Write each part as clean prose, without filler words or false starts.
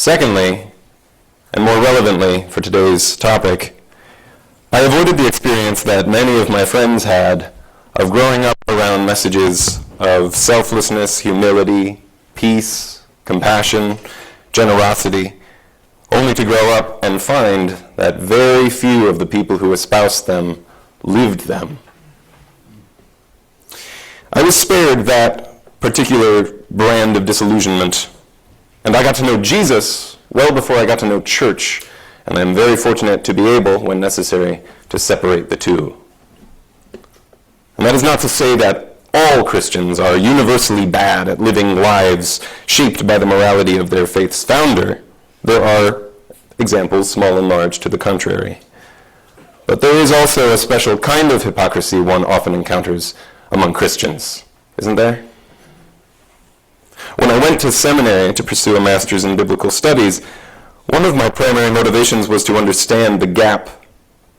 Secondly, and more relevantly for today's topic, I avoided the experience that many of my friends had of growing up around messages of selflessness, humility, peace, compassion, generosity, only to grow up and find that very few of the people who espoused them lived them. I was spared that particular brand of disillusionment, and I got to know Jesus well before I got to know church, and I'm very fortunate to be able, when necessary, to separate the two. And that is not to say that all Christians are universally bad at living lives shaped by the morality of their faith's founder. There are examples, small and large, to the contrary. But there is also a special kind of hypocrisy one often encounters among Christians, isn't there? When I went to seminary to pursue a master's in biblical studies, one of my primary motivations was to understand the gap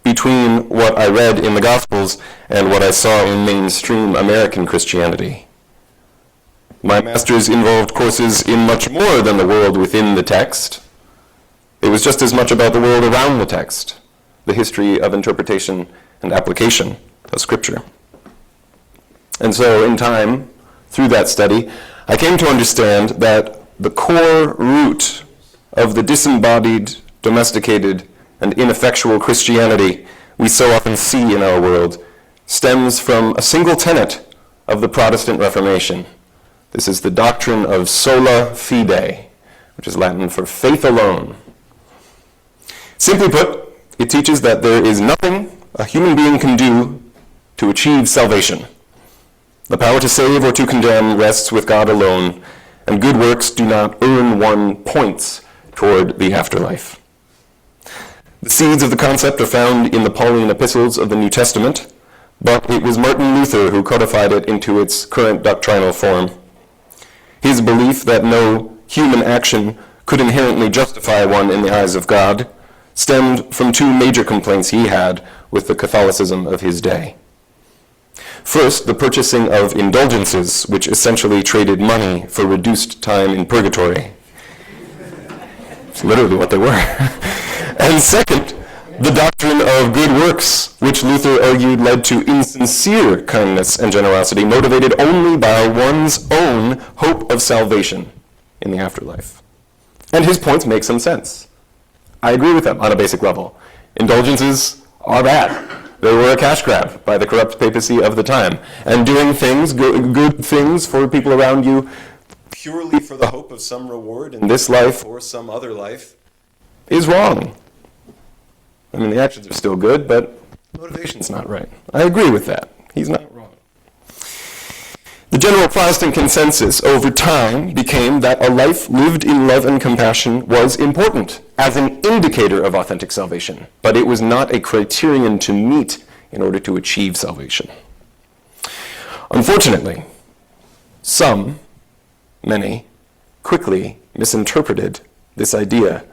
between what I read in the Gospels and what I saw in mainstream American Christianity. My master's involved courses in much more than the world within the text. It was just as much about the world around the text, the history of interpretation and application of Scripture. And so, in time, through that study, I came to understand that the core root of the disembodied, domesticated, and ineffectual Christianity we so often see in our world stems from a single tenet of the Protestant Reformation. This is the doctrine of sola fide, which is Latin for faith alone. Simply put, it teaches that there is nothing a human being can do to achieve salvation. The power to save or to condemn rests with God alone, and good works do not earn one points toward the afterlife. The seeds of the concept are found in the Pauline epistles of the New Testament, but it was Martin Luther who codified it into its current doctrinal form. His belief that no human action could inherently justify one in the eyes of God stemmed from two major complaints he had with the Catholicism of his day. First, the purchasing of indulgences, which essentially traded money for reduced time in purgatory. It's literally what they were. And second, the doctrine of good works, which Luther argued led to insincere kindness and generosity, motivated only by one's own hope of salvation in the afterlife. And his points make some sense. I agree with them on a basic level. Indulgences are bad. They were a cash grab by the corrupt papacy of the time. And doing things, good things for people around you, purely for the hope of some reward in this life or some other life, is wrong. I mean, the actions are still good, but motivation's not right. I agree with that. He's not wrong. The general Protestant consensus over time became that a life lived in love and compassion was important as an indicator of authentic salvation, but it was not a criterion to meet in order to achieve salvation. Unfortunately, many, quickly misinterpreted this idea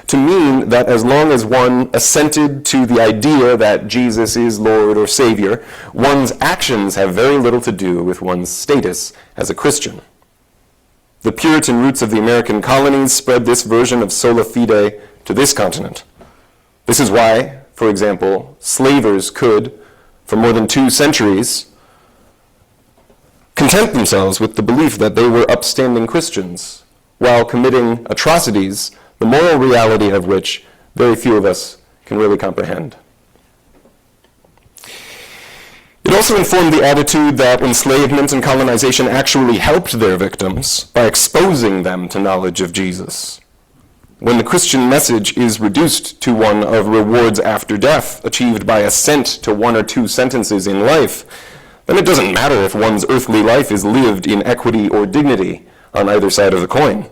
to mean that as long as one assented to the idea that Jesus is Lord or Savior, one's actions have very little to do with one's status as a Christian. The Puritan roots of the American colonies spread this version of sola fide to this continent. This is why, for example, slavers could, for more than 2 centuries, content themselves with the belief that they were upstanding Christians, while committing atrocities, the moral reality of which very few of us can really comprehend. It also informed the attitude that enslavement and colonization actually helped their victims by exposing them to knowledge of Jesus. When the Christian message is reduced to one of rewards after death, achieved by assent to 1 or 2 sentences in life, then it doesn't matter if one's earthly life is lived in equity or dignity on either side of the coin.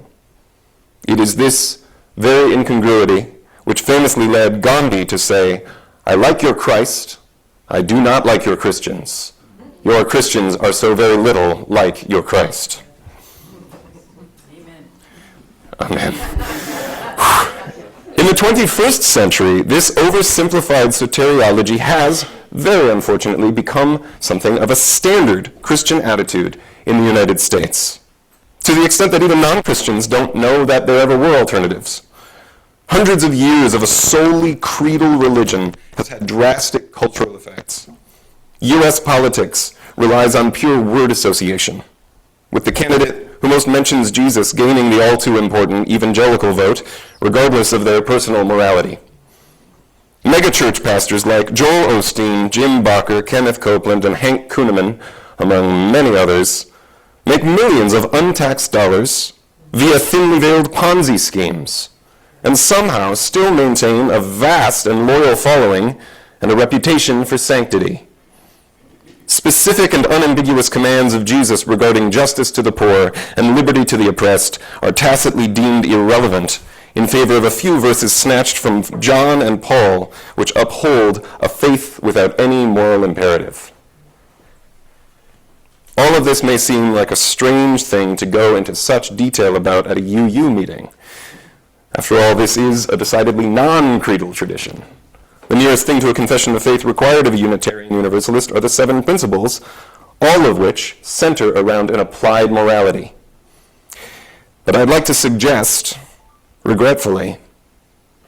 It is this very incongruity which famously led Gandhi to say, "I like your Christ, I do not like your Christians. Your Christians are so very little like your Christ." Amen. In the 21st century, this oversimplified soteriology has, very unfortunately, become something of a standard Christian attitude in the United States. to the extent that even non-Christians don't know that there ever were alternatives. Hundreds of years of a solely creedal religion has had drastic cultural effects. U.S. politics relies on pure word association, with the candidate who most mentions Jesus gaining the all-too-important evangelical vote, regardless of their personal morality. Megachurch pastors like Joel Osteen, Jim Bakker, Kenneth Copeland, and Hank Kuhneman, among many others, make millions of untaxed dollars via thinly veiled Ponzi schemes, and somehow still maintain a vast and loyal following and a reputation for sanctity. Specific and unambiguous commands of Jesus regarding justice to the poor and liberty to the oppressed are tacitly deemed irrelevant in favor of a few verses snatched from John and Paul, which uphold a faith without any moral imperative. All of this may seem like a strange thing to go into such detail about at a UU meeting. After all, this is a decidedly non-creedal tradition. The nearest thing to a confession of faith required of a Unitarian Universalist are the 7 principles, all of which center around an applied morality. But I'd like to suggest, regretfully,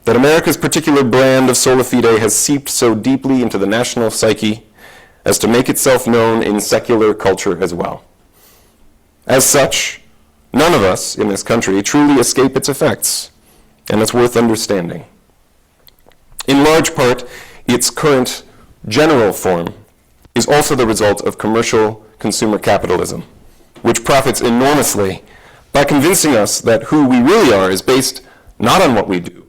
that America's particular brand of sola fide has seeped so deeply into the national psyche as to make itself known in secular culture as well. As such, none of us in this country truly escape its effects, and it's worth understanding. In large part, its current general form is also the result of commercial consumer capitalism, which profits enormously by convincing us that who we really are is based not on what we do,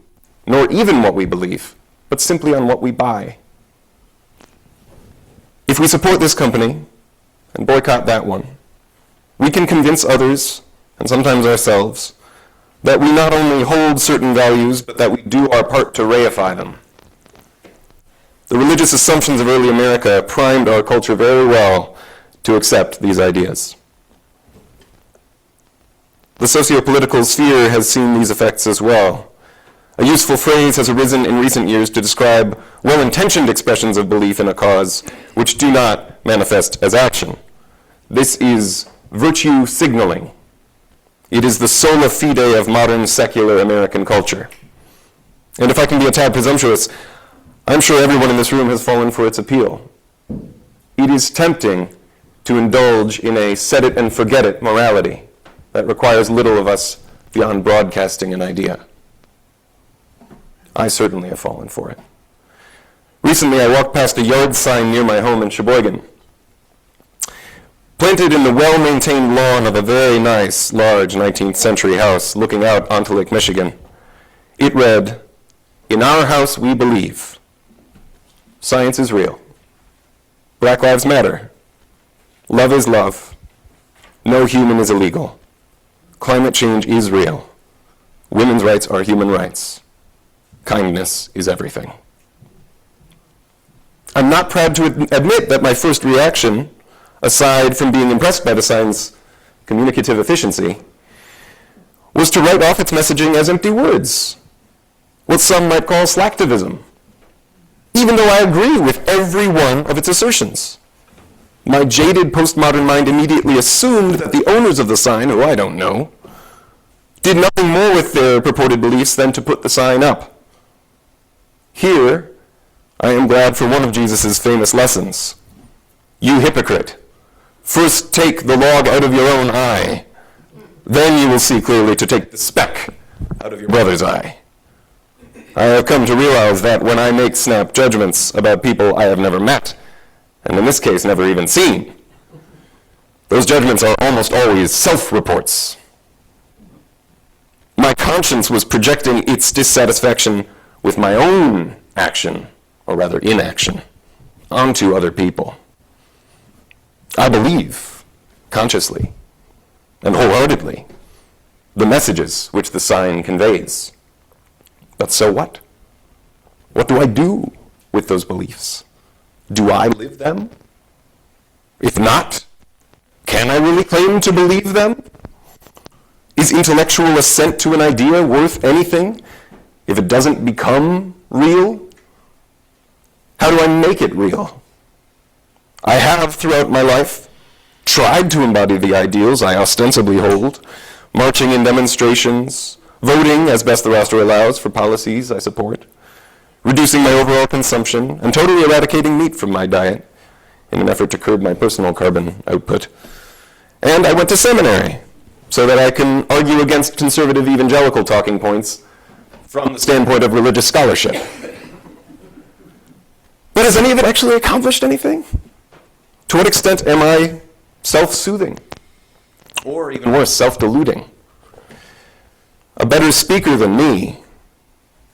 nor even what we believe, but simply on what we buy. If we support this company and boycott that one, we can convince others, and sometimes ourselves, that we not only hold certain values, but that we do our part to reify them. The religious assumptions of early America primed our culture very well to accept these ideas. The socio-political sphere has seen these effects as well. A useful phrase has arisen in recent years to describe well-intentioned expressions of belief in a cause which do not manifest as action. This is virtue signaling. It is the sola fide of modern secular American culture. And if I can be a tad presumptuous, I'm sure everyone in this room has fallen for its appeal. It is tempting to indulge in a set-it-and-forget-it morality that requires little of us beyond broadcasting an idea. I certainly have fallen for it. Recently, I walked past a yard sign near my home in Sheboygan. Planted in the well-maintained lawn of a very nice, large 19th century house looking out onto Lake Michigan, it read, "In our house we believe. Science is real. Black lives matter. Love is love. No human is illegal. Climate change is real. Women's rights are human rights. Kindness is everything." I'm not proud to admit that my first reaction, aside from being impressed by the sign's communicative efficiency, was to write off its messaging as empty words, what some might call slacktivism, even though I agree with every one of its assertions. My jaded postmodern mind immediately assumed that the owners of the sign, who I don't know, did nothing more with their purported beliefs than to put the sign up. Here, I am glad for one of Jesus' famous lessons. You hypocrite, first take the log out of your own eye, then you will see clearly to take the speck out of your brother's eye. I have come to realize that when I make snap judgments about people I have never met, and in this case never even seen, those judgments are almost always self-reports. My conscience was projecting its dissatisfaction with my own action, or rather inaction, onto other people. I believe, consciously and wholeheartedly, the messages which the sign conveys. But so what? What do I do with those beliefs? Do I live them? If not, can I really claim to believe them? Is intellectual assent to an idea worth anything if it doesn't become real? How do I make it real? I have, throughout my life, tried to embody the ideals I ostensibly hold, marching in demonstrations, voting as best the roster allows for policies I support, reducing my overall consumption, and totally eradicating meat from my diet in an effort to curb my personal carbon output. And I went to seminary so that I can argue against conservative evangelical talking points from the standpoint of religious scholarship. But has any of it actually accomplished anything? To what extent am I self-soothing? Or even worse, self-deluding? A better speaker than me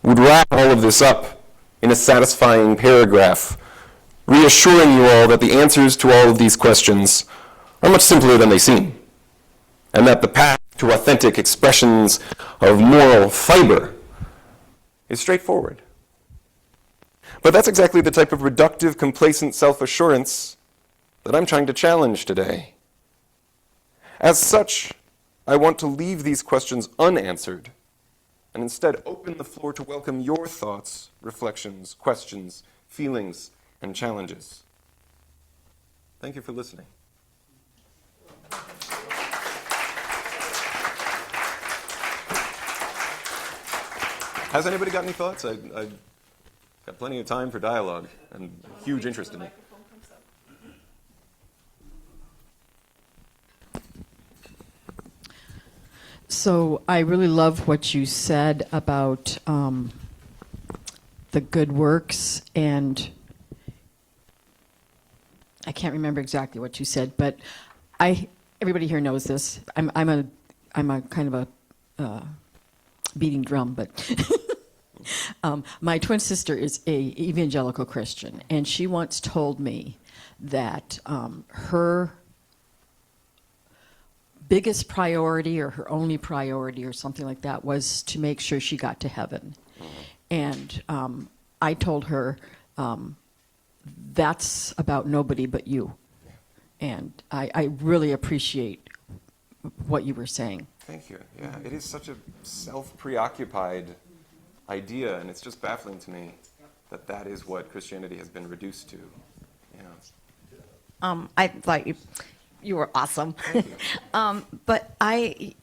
would wrap all of this up in a satisfying paragraph, reassuring you all that the answers to all of these questions are much simpler than they seem, and that the path to authentic expressions of moral fiber is straightforward. But that's exactly the type of reductive, complacent self-assurance that I'm trying to challenge today. As such, I want to leave these questions unanswered and instead open the floor to welcome your thoughts, reflections, questions, feelings, and challenges. Thank you for listening. Has anybody got any thoughts? I've got plenty of time for dialogue and huge interest in it. So I really love what you said about the good works, and I can't remember exactly what you said, but everybody here knows this. I'm a kind of a beating drum, but my twin sister is a evangelical Christian, and she once told me that her biggest priority or her only priority or something like that was to make sure she got to heaven. And I told her, that's about nobody but you. And I really appreciate what you were saying. Thank you. Yeah, it is such a self-preoccupied idea, and it's just baffling to me that that is what Christianity has been reduced to. Yeah. I thought you were awesome. Thank you. But I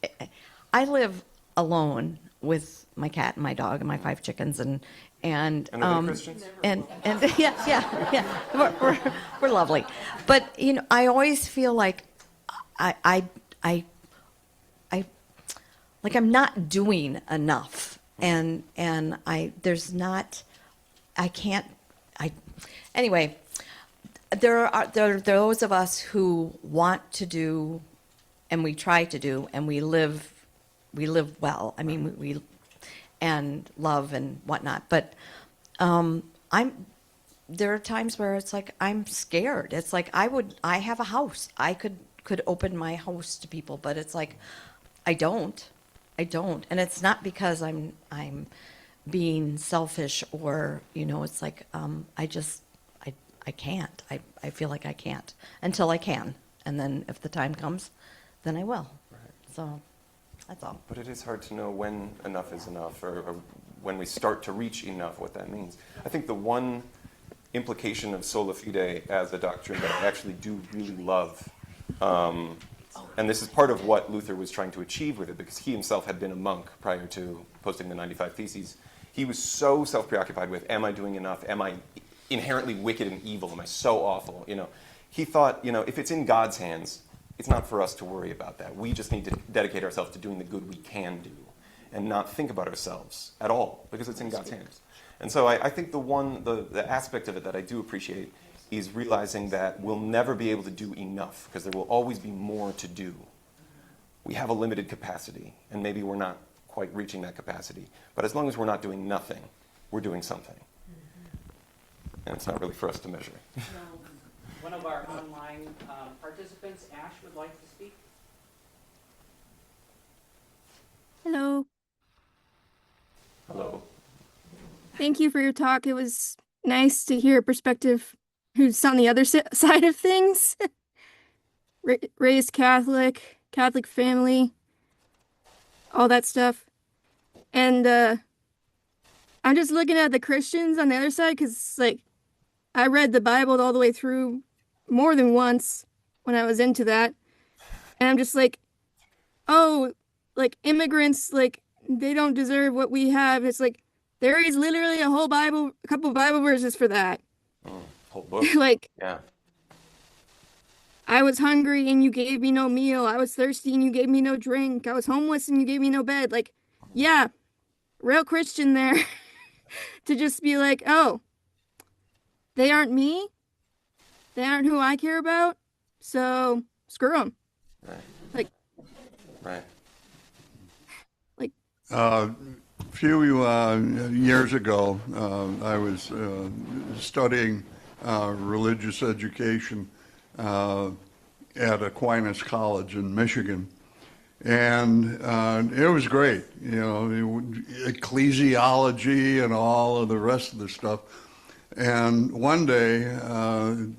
live alone with my cat and my dog and my 5 chickens and are they Christians? and yeah. We're lovely. But I always feel like I like I'm not doing enough, and anyway. There are those of us who want to do, and we try to do, and we live well. I mean, we and love and whatnot. But there are times where it's like I'm scared. It's like I have a house. I could open my house to people, but it's like I don't, and it's not because I'm being selfish or it's like I can't. I feel like I can't until I can. And then if the time comes, then I will. Right. So that's all. But it is hard to know when enough is enough or when we start to reach enough, what that means. I think the one implication of sola fide as a doctrine that I actually do really love, and this is part of what Luther was trying to achieve with it, because he himself had been a monk prior to posting the 95 Theses. He was so self-preoccupied with, am I doing enough? Am I inherently wicked and evil? Am I so awful? He thought, if it's in God's hands, it's not for us to worry about that. We just need to dedicate ourselves to doing the good we can do and not think about ourselves at all, because it's in God's hands. And so I think the aspect of it that I do appreciate is realizing that we'll never be able to do enough, because there will always be more to do. We have a limited capacity, and maybe we're not quite reaching that capacity. But as long as we're not doing nothing, we're doing something. And it's not really for us to measure. One of our online participants, Ash, would like to speak. Hello. Hello. Thank you for your talk. It was nice to hear a perspective who's on the other side of things. Raised Catholic family, all that stuff. And I'm just looking at the Christians on the other side, because I read the Bible all the way through more than once, when I was into that. And I'm just like, oh, like immigrants, like they don't deserve what we have. It's like there is literally a couple Bible verses for that. Whole book. Like, Yeah. I was hungry and you gave me no meal. I was thirsty and you gave me no drink. I was homeless and you gave me no bed. Like, yeah, real Christian there. To just be like, oh, they aren't me. They aren't who I care about. So screw them. Right. Like, Right. like, A few years ago, I was studying religious education at Aquinas College in Michigan. And it was great, you know, ecclesiology and all of the rest of the stuff. And one day,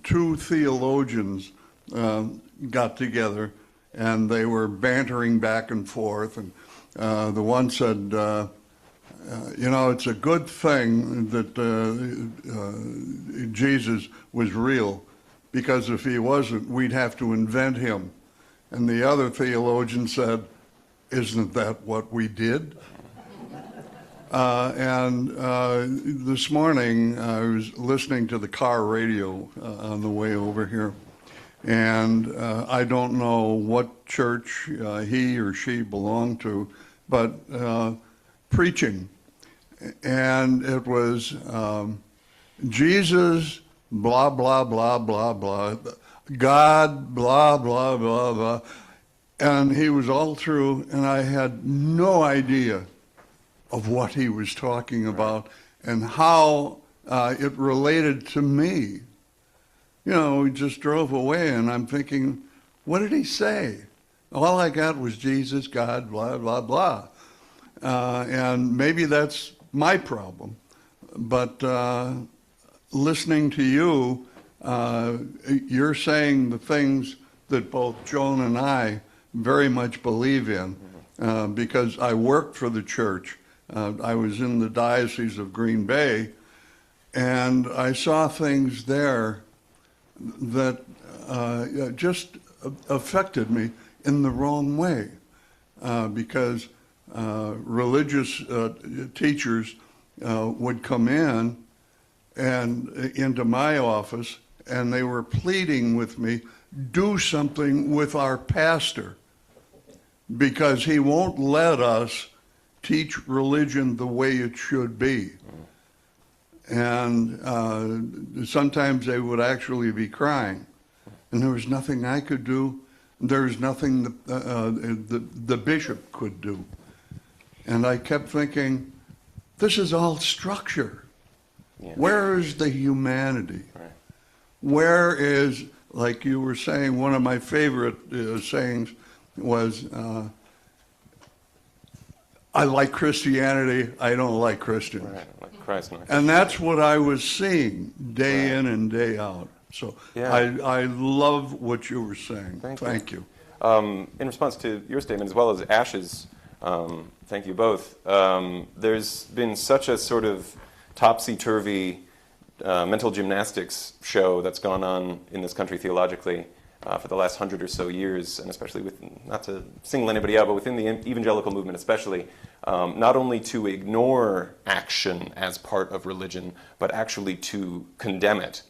two theologians got together, and they were bantering back and forth. And the one said, you know, it's a good thing that Jesus was real, because if he wasn't, we'd have to invent him. And the other theologian said, isn't that what we did? This morning, I was listening to the car radio on the way over here. And I don't know what church he or she belonged to, but preaching. And it was Jesus, blah, blah, blah, blah, blah. God, blah, blah, blah, blah. And he was all through, and I had no idea of what he was talking about and how it related to me. You know, we just drove away, and I'm thinking, what did he say? All I got was Jesus, God, blah, blah, blah. And maybe that's my problem. But listening to you, you're saying the things that both Joan and I very much believe in, because I worked for the church. I was in the Diocese of Green Bay, and I saw things there that just affected me in the wrong way, because religious teachers would come in and into my office, and they were pleading with me, do something with our pastor, because he won't let us teach religion the way it should be. And sometimes they would actually be crying, and there was nothing I could do. There was nothing the bishop could do. And I kept thinking, this is all structure. Yeah. Where is the humanity? Right. Where is, like you were saying, one of my favorite sayings was, I like Christianity, I don't like Christians. Right. Like Christ. And that's what I was seeing day in and day out. So Yeah. I love what you were saying. Thank you. In response to your statement, as well as Ash's, thank you both, there's been such a sort of topsy-turvy mental gymnastics show that's gone on in this country theologically for the last 100 or so years, and especially with, not to single anybody out, but within the evangelical movement especially, not only to ignore action as part of religion, but actually to condemn it.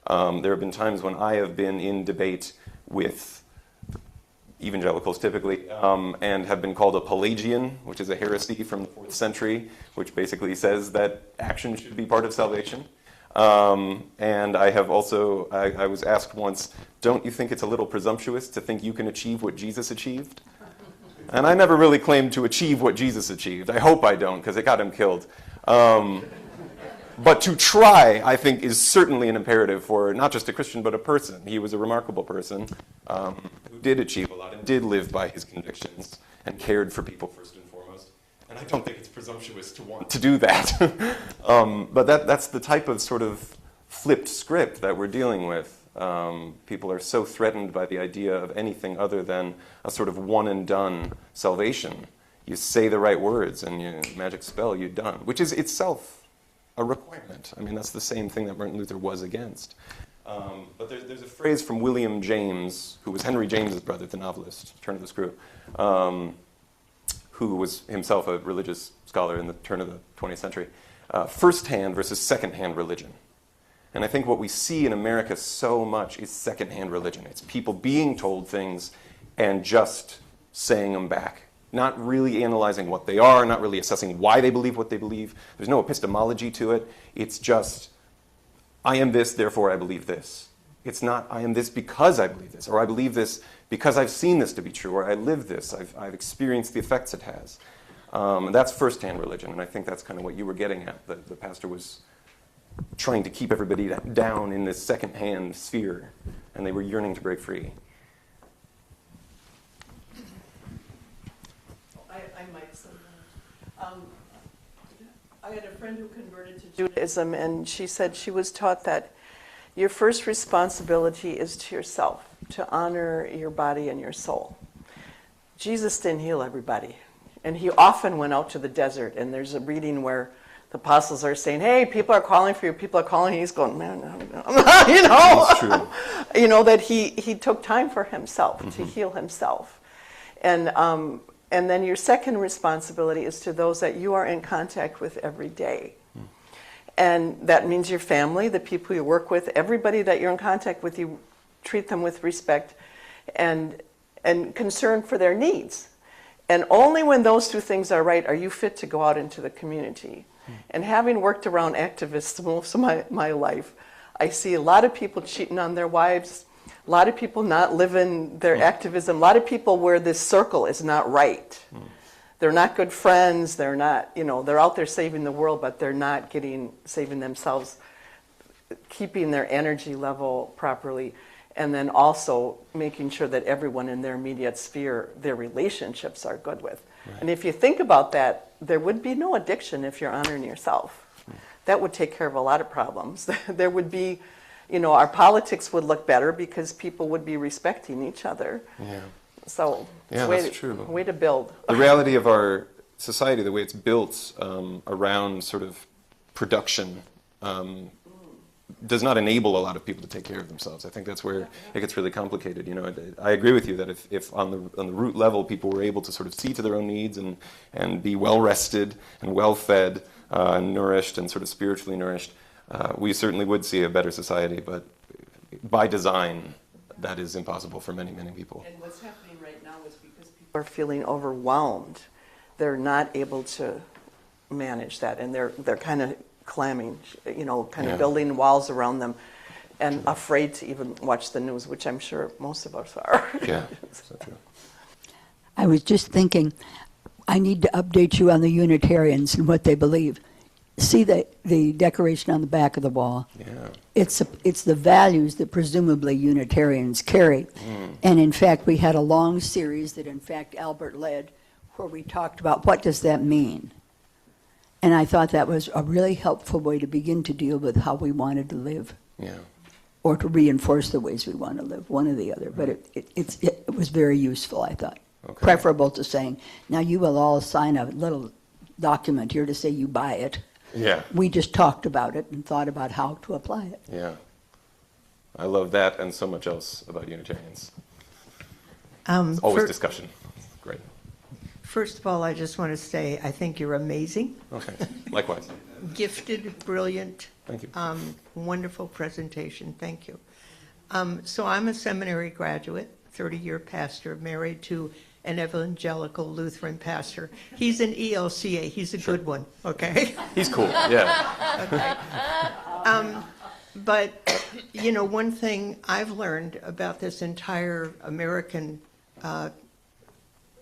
There have been times when I have been in debate with evangelicals typically, and have been called a Pelagian, which is a heresy from the 4th century, which basically says that action should be part of salvation. And I have also, I was asked once, don't you think it's a little presumptuous to think you can achieve what Jesus achieved? And I never really claimed to achieve what Jesus achieved. I hope I don't, because it got him killed. But to try, I think, is certainly an imperative for not just a Christian, but a person. He was a remarkable person who did achieve a lot and did live by his convictions and cared for people first and foremost. And I don't think it's presumptuous to want to do that. But that's the type of sort of flipped script that we're dealing with. People are so threatened by the idea of anything other than a sort of one-and-done salvation. You say the right words and you magic spell, you're done, which is itself a requirement. I mean, that's the same thing that Martin Luther was against. But there's a phrase from William James, who was Henry James's brother, the novelist, Turn of the Screw, who was himself a religious scholar in the turn of the 20th century. First-hand versus second-hand religion. And I think what we see in America so much is second-hand religion. It's people being told things and just saying them back, not really analyzing what they are, not really assessing why they believe what they believe. There's no epistemology to it. It's just, I am this, therefore I believe this. It's not, I am this because I believe this, or I believe this because I've seen this to be true, or I live this, I've experienced the effects it has. And that's first-hand religion, and I think that's kind of what you were getting at. The pastor was trying to keep everybody down in this second-hand sphere, and they were yearning to break free. I might say that. I had a friend who converted to Judaism, and she said she was taught that your first responsibility is to yourself, to honor your body and your soul. Jesus didn't heal everybody, and he often went out to the desert, and there's a reading where the apostles are saying, hey, people are calling for you, people are calling, and he's going, man, no. You know, That's true. You know, that he took time for himself to heal himself. And then your second responsibility is to those that you are in contact with every day. And that means your family, the people you work with, everybody that you're in contact with, you treat them with respect and concern for their needs. And only when those two things are right are you fit to go out into the community. And having worked around activists most of my life, I see a lot of people cheating on their wives, a lot of people not living their activism, a lot of people where this circle is not right. They're not good friends, they're not, you know, they're out there saving the world, but they're not saving themselves, keeping their energy level properly, and then also making sure that everyone in their immediate sphere, their relationships are good with. Right. And if you think about that, there would be no addiction if you're honoring yourself. That would take care of a lot of problems. There would be, you know, our politics would look better because people would be respecting each other. Yeah. So yeah, that's true. Way to build. The reality of our society, the way it's built around sort of production, does not enable a lot of people to take care of themselves. I think that's where it gets really complicated. You know, I agree with you that if on the root level people were able to sort of see to their own needs and be well rested and well fed and nourished and sort of spiritually nourished, we certainly would see a better society. But by design, that is impossible for many, many people. And what's happening right now is because people are feeling overwhelmed. They're not able to manage that, and they're kind of clamming, you know, kind of building walls around them and afraid to even watch the news, which I'm sure most of us are. Yeah, so true. I was just thinking, I need to update you on the Unitarians and what they believe. See the decoration on the back of the wall? Yeah. It's the values that presumably Unitarians carry. And in fact, we had a long series that in fact Albert led where we talked about what does that mean? And I thought that was a really helpful way to begin to deal with how we wanted to live. Yeah. Or to reinforce the ways we want to live, one or the other. But it was very useful, I thought. Okay. Preferable to saying, now you will all sign a little document here to say you buy it. Yeah. We just talked about it and thought about how to apply it. Yeah. I love that and so much else about Unitarians. It's always discussion. Great. First of all, I just want to say I think you're amazing. Okay. Likewise. Gifted, brilliant. Thank you. Wonderful presentation. Thank you. So I'm a seminary graduate, 30-year pastor, married to an evangelical Lutheran pastor. He's an ELCA. He's a good one, okay? He's cool, yeah. Okay. But, you know, one thing I've learned about this entire American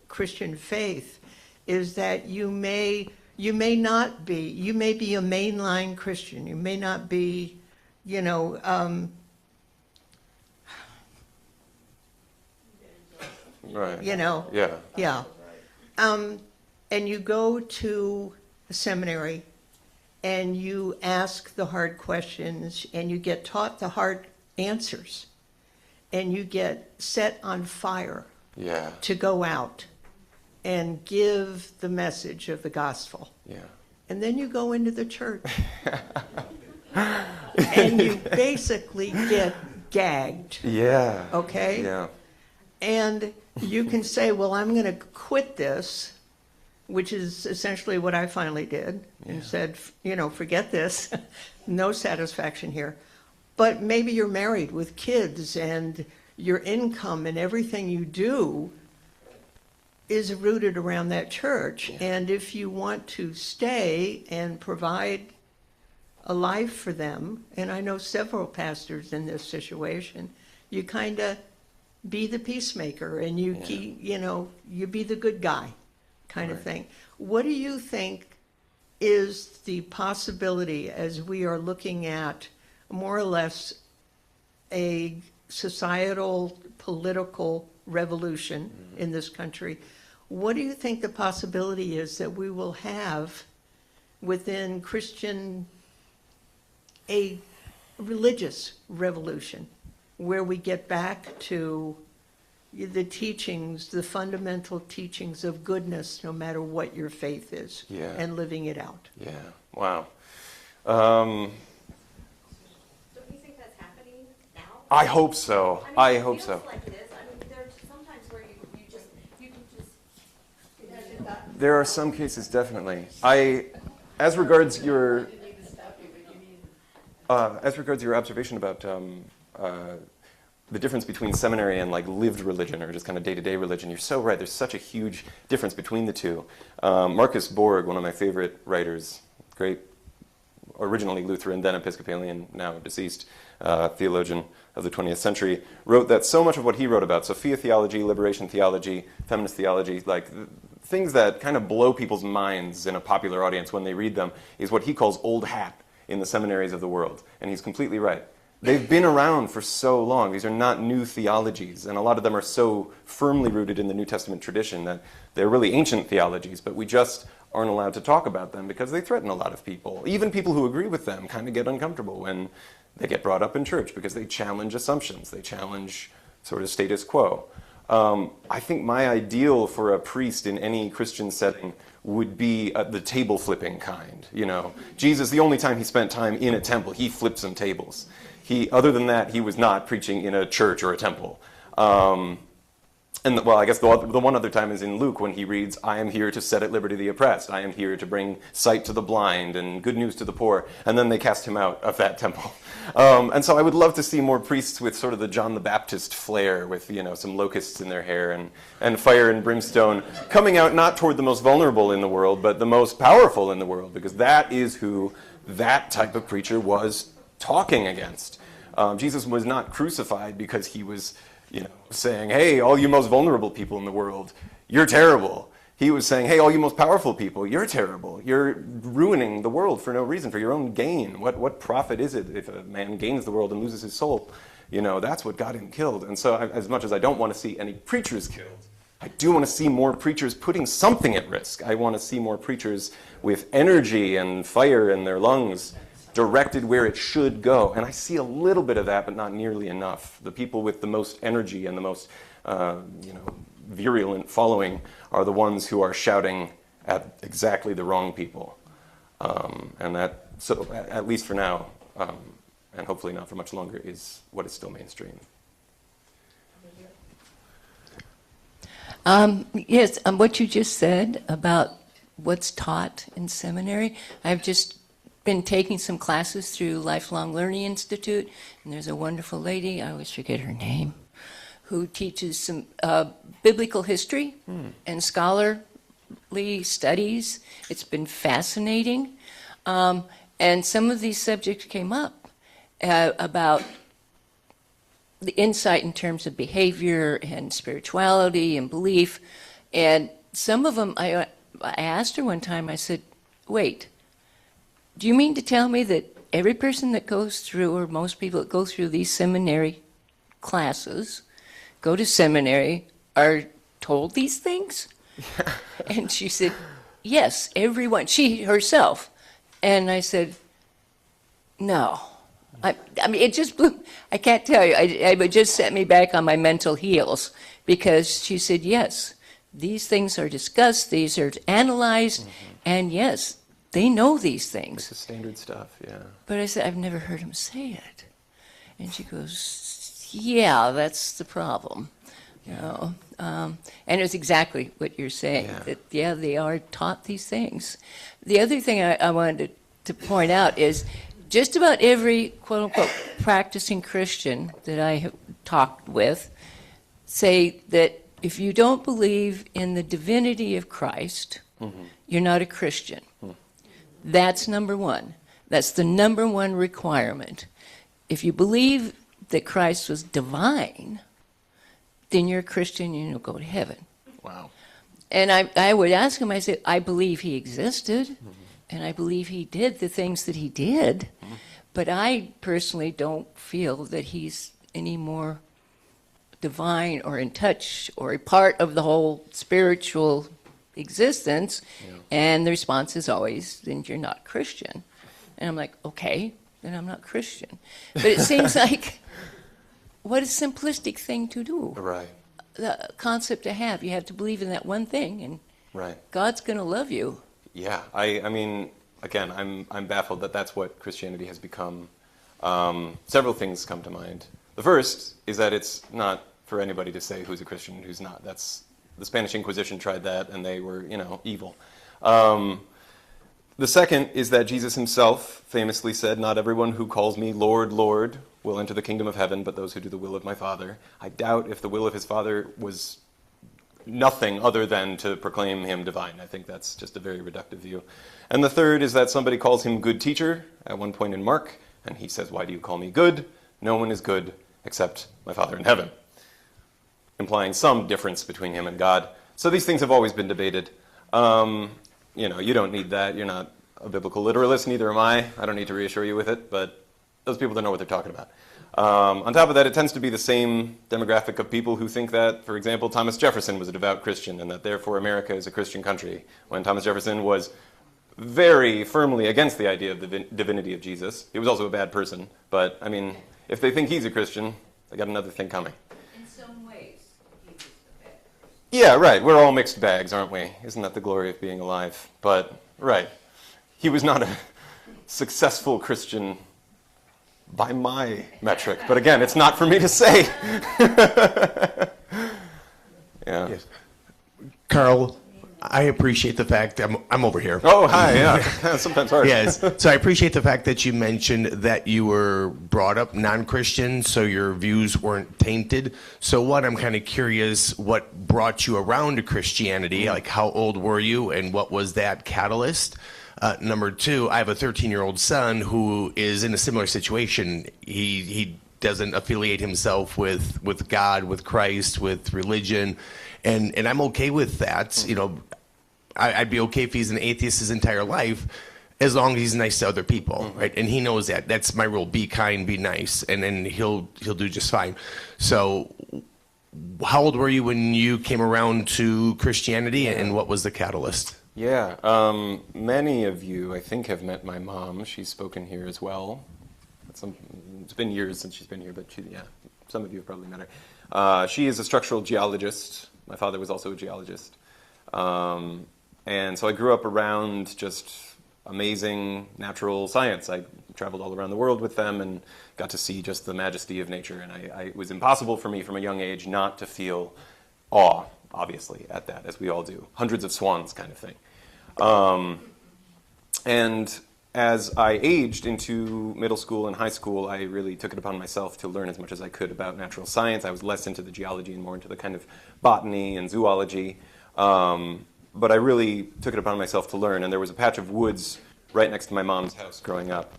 Christian faith is that you may be a mainline Christian. You may not be, you know, right. You know. Yeah. Yeah. And you go to a seminary and you ask the hard questions and you get taught the hard answers and you get set on fire to go out and give the message of the gospel. Yeah. And then you go into the church. and you basically get gagged, Yeah. okay? Yeah. And you can say, well, I'm going to quit this, which is essentially what I finally did, and said, you know, forget this, no satisfaction here. But maybe you're married with kids, and your income and everything you do is rooted around that church. Yeah. And if you want to stay and provide a life for them, and I know several pastors in this situation, you kind of be the peacemaker, and you keep, you know, you be the good guy kind of thing. What do you think is the possibility, as we are looking at more or less a societal political revolution in this country, what do you think the possibility is that we will have within Christian, a religious revolution, where we get back to the teachings, the fundamental teachings of goodness, no matter what your faith is, and living it out? Yeah. Wow. Don't you think that's happening now? I hope so. I hope It so. feels like it is. I mean, there's sometimes where you can just. There are some cases, definitely. As regards your observation about the difference between seminary and like lived religion, or just kind of day-to-day religion, you're so right. There's such a huge difference between the two. Marcus Borg, one of my favorite writers, great, originally Lutheran, then Episcopalian, now deceased theologian of the 20th century, wrote that so much of what he wrote about, Sophia theology, liberation theology, feminist theology, like things that kind of blow people's minds in a popular audience when they read them, is what he calls old hat in the seminaries of the world. And he's completely right. They've been around for so long. These are not new theologies, and a lot of them are so firmly rooted in the New Testament tradition that they're really ancient theologies, but we just aren't allowed to talk about them because they threaten a lot of people. Even people who agree with them kind of get uncomfortable when they get brought up in church because they challenge assumptions. They challenge sort of status quo. I think my ideal for a priest in any Christian setting would be the table flipping kind. You know, Jesus, the only time he spent time in a temple, he flipped some tables. Other than that, he was not preaching in a church or a temple. I guess the one other time is in Luke when he reads, I am here to set at liberty the oppressed. I am here to bring sight to the blind and good news to the poor. And then they cast him out of that temple. And so I would love to see more priests with sort of the John the Baptist flair, with, you know, some locusts in their hair and fire and brimstone, coming out not toward the most vulnerable in the world, but the most powerful in the world, because that is who that type of preacher was talking against. Jesus was not crucified because he was, you know, saying, hey, all you most vulnerable people in the world, you're terrible. He was saying, hey, all you most powerful people, you're terrible. You're ruining the world for no reason, for your own gain. What profit is it if a man gains the world and loses his soul? You know, that's what got him killed. And so as much as I don't want to see any preachers killed, I do want to see more preachers putting something at risk. I want to see more preachers with energy and fire in their lungs directed where it should go. And I see a little bit of that, but not nearly enough. The people with the most energy and the most virulent following are the ones who are shouting at exactly the wrong people. And that, so at least for now, and hopefully not for much longer, is what is still mainstream. Yes, what you just said about what's taught in seminary, I've just been taking some classes through Lifelong Learning Institute, and there's a wonderful lady, I always forget her name, who teaches some biblical history and scholarly studies. It's been fascinating. And some of these subjects came up about the insight in terms of behavior and spirituality and belief. And some of them, I asked her one time, I said, wait, do you mean to tell me that every person that goes through, or most people that go through these seminary classes, go to seminary, are told these things? And she said, yes, everyone, she herself. And I said, no. I mean, it just blew, I can't tell you, it just set me back on my mental heels, because she said, yes, these things are discussed, these are analyzed, and yes, they know these things. This is standard stuff, yeah. But I said, I've never heard him say it. And she goes, yeah, that's the problem. You know, and it was exactly what you're saying, that, they are taught these things. The other thing I wanted to point out is just about every quote-unquote practicing Christian that I have talked with say that if you don't believe in the divinity of Christ, you're not a Christian. That's number one. That's the number one requirement. If you believe that Christ was divine, then you're a Christian and you'll go to heaven. Wow. And I would ask him, I said, I believe he existed, and I believe he did the things that he did, but I personally don't feel that he's any more divine or in touch or a part of the whole spiritual existence. And the response is always, then you're not Christian. And I'm like, okay, then I'm not Christian. But it seems like, what a simplistic thing to do. Right. The concept to have. You have to believe in that one thing, and God's going to love you. Yeah, I mean, again, I'm baffled that that's what Christianity has become. Several things come to mind. The first is that it's not for anybody to say who's a Christian and who's not. That's the Spanish Inquisition tried that, and they were, evil. The second is that Jesus himself famously said, "Not everyone who calls me Lord, Lord will enter the kingdom of heaven, but those who do the will of my Father." I doubt if the will of his Father was nothing other than to proclaim him divine. I think that's just a very reductive view. And the third is that somebody calls him good teacher at one point in Mark, and he says, "Why do you call me good? No one is good except my Father in heaven," implying some difference between him and God. So these things have always been debated. You don't need that. You're not a biblical literalist, neither am I. I don't need to reassure you with it, but those people don't know what they're talking about. On top of that, it tends to be the same demographic of people who think that, for example, Thomas Jefferson was a devout Christian and that therefore America is a Christian country, when Thomas Jefferson was very firmly against the idea of the divinity of Jesus. He was also a bad person, but, I mean, if they think he's a Christian, they got another thing coming. In some ways, he was a bad person. Yeah, right. We're all mixed bags, aren't we? Isn't that the glory of being alive? But, right. He was not a successful Christian by my metric. But again, it's not for me to say. Yeah. Yes. Karl, I appreciate the fact I'm over here. Oh, hi, yeah. Sometimes hard. Yes. So I appreciate the fact that you mentioned that you were brought up non-Christian, so your views weren't tainted. So one, I'm kind of curious what brought you around to Christianity, like how old were you and what was that catalyst? Number two, I have a 13-year-old son who is in a similar situation. He doesn't affiliate himself with God, with Christ, with religion, and I'm okay with that. I'd be okay if he's an atheist his entire life, as long as he's nice to other people, right? And he knows that. That's my rule: be kind, be nice, and then he'll do just fine. So, how old were you when you came around to Christianity, and what was the catalyst? Yeah, many of you, I think, have met my mom. She's spoken here as well. It's been years since she's been here, but some of you have probably met her. She is a structural geologist. My father was also a geologist. And so I grew up around just amazing natural science. I traveled all around the world with them and got to see just the majesty of nature. And it was impossible for me from a young age not to feel awe, obviously, at that, as we all do. Hundreds of swans kind of thing. And as I aged into middle school and high school, I really took it upon myself to learn as much as I could about natural science. I was less into the geology and more into the kind of botany and zoology. But I really took it upon myself to learn. And there was a patch of woods right next to my mom's house growing up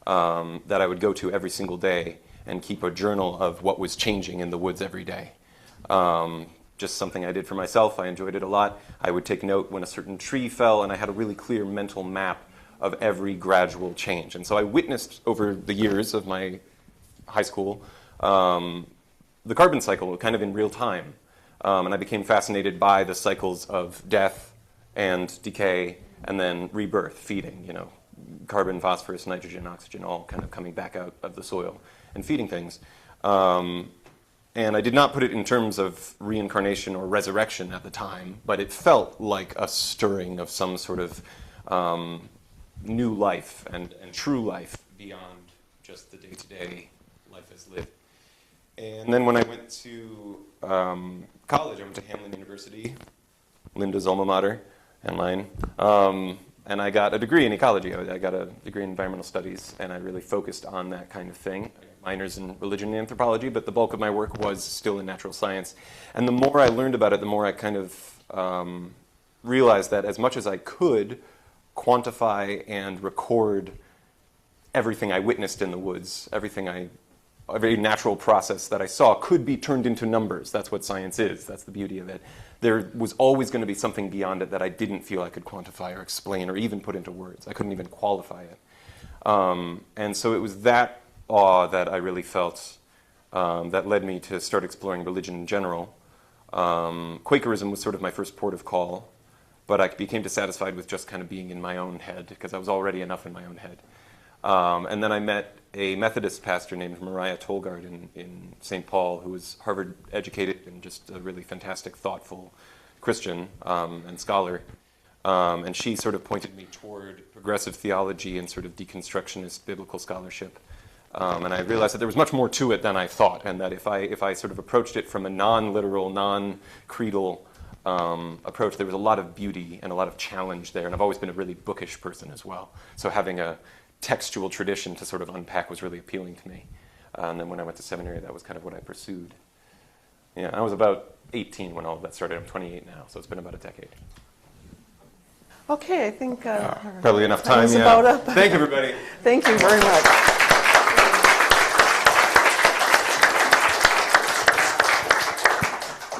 that I would go to every single day and keep a journal of what was changing in the woods every day. Just something I did for myself. I enjoyed it a lot. I would take note when a certain tree fell, and I had a really clear mental map of every gradual change. And so I witnessed over the years of my high school the carbon cycle kind of in real time. And I became fascinated by the cycles of death and decay and then rebirth, feeding, carbon, phosphorus, nitrogen, oxygen, all kind of coming back out of the soil and feeding things. And I did not put it in terms of reincarnation or resurrection at the time, but it felt like a stirring of some sort of new life and true life beyond just the day-to-day life as lived. And then when I went to college, I went to Hamline University, Linda's alma mater, and mine, and I got a degree in ecology. I got a degree in environmental studies, and I really focused on that kind of thing. I got minors in religion and anthropology, but the bulk of my work was still in natural science. And the more I learned about it, the more I kind of realized that as much as I could quantify and record everything I witnessed in the woods, every natural process that I saw could be turned into numbers. That's what science is. That's the beauty of it. There was always going to be something beyond it that I didn't feel I could quantify or explain or even put into words. I couldn't even qualify it. And so it was that awe that I really felt that led me to start exploring religion in general. Quakerism was sort of my first port of call, but I became dissatisfied with just kind of being in my own head because I was already enough in my own head. And then I met a Methodist pastor named Mariah Tolgard in St. Paul, who was Harvard educated and just a really fantastic, thoughtful Christian and scholar. And she sort of pointed me toward progressive theology and sort of deconstructionist biblical scholarship. And I realized that there was much more to it than I thought, and that if I sort of approached it from a non-literal, non-creedal approach, there was a lot of beauty and a lot of challenge there. And I've always been a really bookish person as well. So having a textual tradition to sort of unpack was really appealing to me. And then when I went to seminary, that was kind of what I pursued. Yeah, I was about 18 when all of that started. I'm 28 now, so it's been about a decade. Okay, I think probably enough time. time's Yeah. about up. Thank you, everybody. Thank you very much.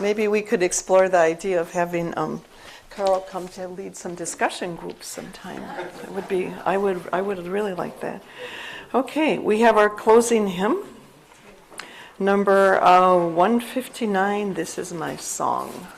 Maybe we could explore the idea of having Karl come to lead some discussion groups sometime. It would be, I would really like that. Okay, we have our closing hymn, number 159, This Is My Song.